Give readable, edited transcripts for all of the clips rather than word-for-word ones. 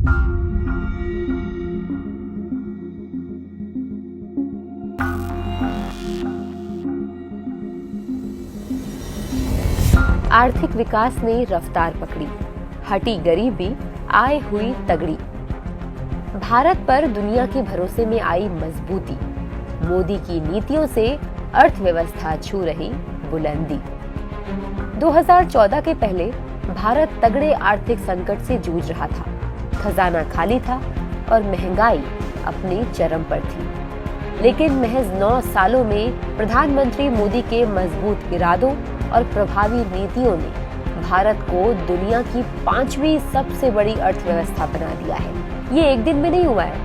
आर्थिक विकास ने रफ्तार पकड़ी, हटी गरीबी, आय हुई तगड़ी। भारत पर दुनिया के भरोसे में आई मजबूती, मोदी की नीतियों से अर्थव्यवस्था छू रही बुलंदी। 2014 के पहले भारत तगड़े आर्थिक संकट से जूझ रहा था। खजाना खाली था और महंगाई अपने चरम पर थी। लेकिन महज 9 सालों में प्रधानमंत्री मोदी के मजबूत इरादों और प्रभावी नीतियों ने भारत को दुनिया की 5वीं सबसे बड़ी अर्थव्यवस्था बना दिया है। ये एक दिन में नहीं हुआ है,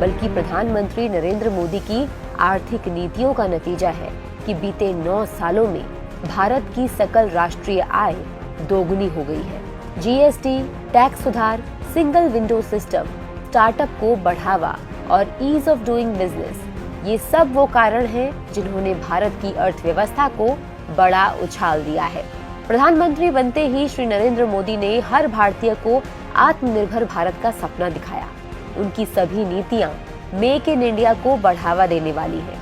बल्कि प्रधानमंत्री नरेंद्र मोदी की आर्थिक नीतियों का नतीजा है कि बीते 9 सालों में भारत की सकल राष्ट्रीय आय दोगुनी हो गई है। जीएसटी, टैक्स सुधार, सिंगल विंडो सिस्टम, स्टार्टअप को बढ़ावा और ईज ऑफ डूइंग बिजनेस, ये सब वो कारण हैं जिन्होंने भारत की अर्थव्यवस्था को बड़ा उछाल दिया है। प्रधानमंत्री बनते ही श्री नरेंद्र मोदी ने हर भारतीय को आत्मनिर्भर भारत का सपना दिखाया। उनकी सभी नीतियां मेक इन इंडिया को बढ़ावा देने वाली हैं।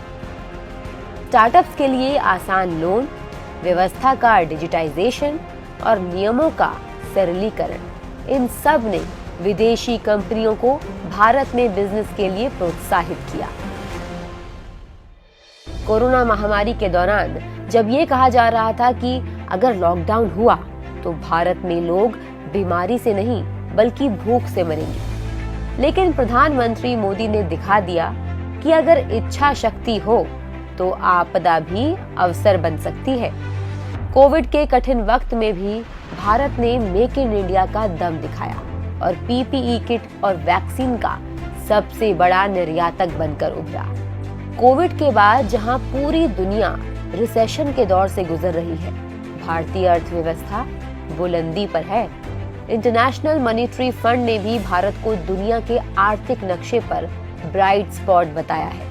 स्टार्टअप्स के लिए आसान लोन, व्यवस्था का डिजिटाइजेशन और नियमों का सरलीकरण, इन सब ने विदेशी कंपनियों को भारत में बिजनेस के लिए प्रोत्साहित किया। कोरोना महामारी के दौरान जब ये कहा जा रहा था कि अगर लॉकडाउन हुआ तो भारत में लोग बीमारी से नहीं बल्कि भूख से मरेंगे, लेकिन प्रधानमंत्री मोदी ने दिखा दिया कि अगर इच्छा शक्ति हो तो आपदा भी अवसर बन सकती है। कोविड के कठिन वक्त में भी भारत ने मेक इन इंडिया का दम दिखाया और पीपीई किट और वैक्सीन का सबसे बड़ा निर्यातक बनकर उभरा। कोविड के बाद जहां पूरी दुनिया रिसेशन के दौर से गुजर रही है, भारतीय अर्थव्यवस्था बुलंदी पर है। इंटरनेशनल मॉनेटरी फंड ने भी भारत को दुनिया के आर्थिक नक्शे पर ब्राइट स्पॉट बताया है।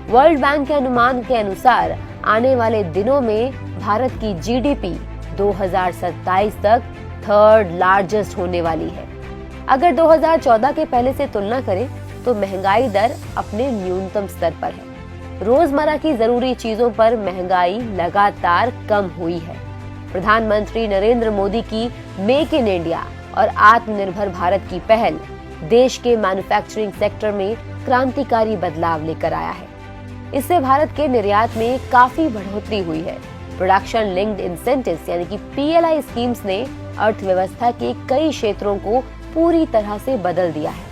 वर्ल्ड बैंक के अनुमान के अनुसार आने वाले दिनों में भारत की जीडीपी 2027 तक 3rd लार्जेस्ट होने वाली है। अगर 2014 के पहले से तुलना करें तो महंगाई दर अपने न्यूनतम स्तर पर है। रोजमर्रा की जरूरी चीजों पर महंगाई लगातार कम हुई है। प्रधानमंत्री नरेंद्र मोदी की मेक इन इंडिया और आत्मनिर्भर भारत की पहल देश के मैन्युफैक्चरिंग सेक्टर में क्रांतिकारी बदलाव लेकर आया है। इससे भारत के निर्यात में काफी बढ़ोतरी हुई है। प्रोडक्शन लिंक्ड इंसेंटिव्स यानी कि पीएलआई स्कीम्स ने अर्थव्यवस्था के कई क्षेत्रों को पूरी तरह से बदल दिया है।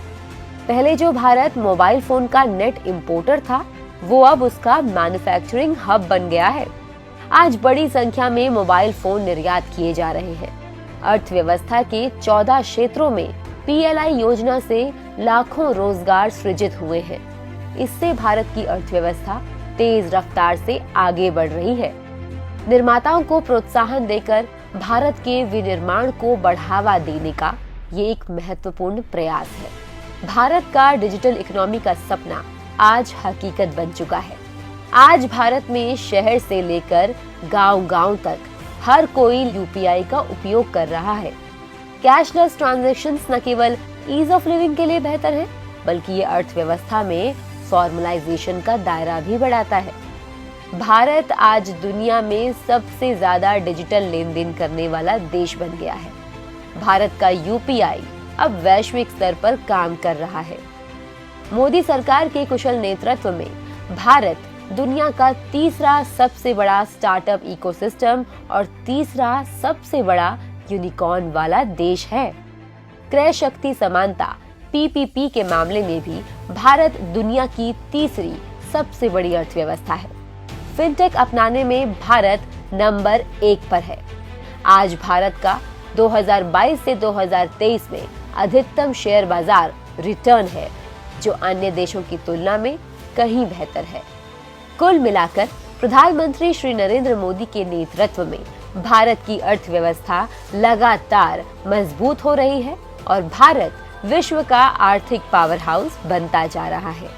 पहले जो भारत मोबाइल फोन का नेट इंपोर्टर था, वो अब उसका मैन्युफैक्चरिंग हब बन गया है। आज बड़ी संख्या में मोबाइल फोन निर्यात किए जा रहे हैं। अर्थव्यवस्था के 14 क्षेत्रों में पीएलआई योजना से लाखों रोजगार सृजित हुए हैं। इससे भारत की अर्थव्यवस्था तेज रफ्तार से आगे बढ़ रही है। निर्माताओं को प्रोत्साहन देकर भारत के विनिर्माण को बढ़ावा देने का ये एक महत्वपूर्ण प्रयास है। भारत का डिजिटल इकोनॉमी का सपना आज हकीकत बन चुका है। आज भारत में शहर से लेकर गांव-गांव तक हर कोई यूपीआई का उपयोग कर रहा है। कैशलेस ट्रांजैक्शंस न केवल ईज ऑफ लिविंग के लिए बेहतर है, बल्कि ये अर्थव्यवस्था में फॉर्मलाइजेशन का दायरा भी बढ़ाता है। भारत आज दुनिया में सबसे ज्यादा डिजिटल लेन देन करने वाला देश बन गया है। भारत का यूपीआई अब वैश्विक स्तर पर काम कर रहा है। मोदी सरकार के कुशल नेतृत्व में भारत दुनिया का तीसरा सबसे बड़ा स्टार्टअप इकोसिस्टम और तीसरा सबसे बड़ा यूनिकॉर्न वाला देश है। क्रय शक्ति समानता पीपीपी के मामले में भी भारत दुनिया की तीसरी सबसे बड़ी अर्थव्यवस्था है। फिनटेक अपनाने में भारत नंबर 1 पर है। आज भारत का 2022 से 2023 में अधिकतम शेयर बाजार रिटर्न है, जो अन्य देशों की तुलना में कहीं बेहतर है। कुल मिलाकर प्रधानमंत्री श्री नरेंद्र मोदी के नेतृत्व में भारत की अर्थव्यवस्था लगातार मजबूत हो रही है और भारत विश्व का आर्थिक पावर हाउस बनता जा रहा है।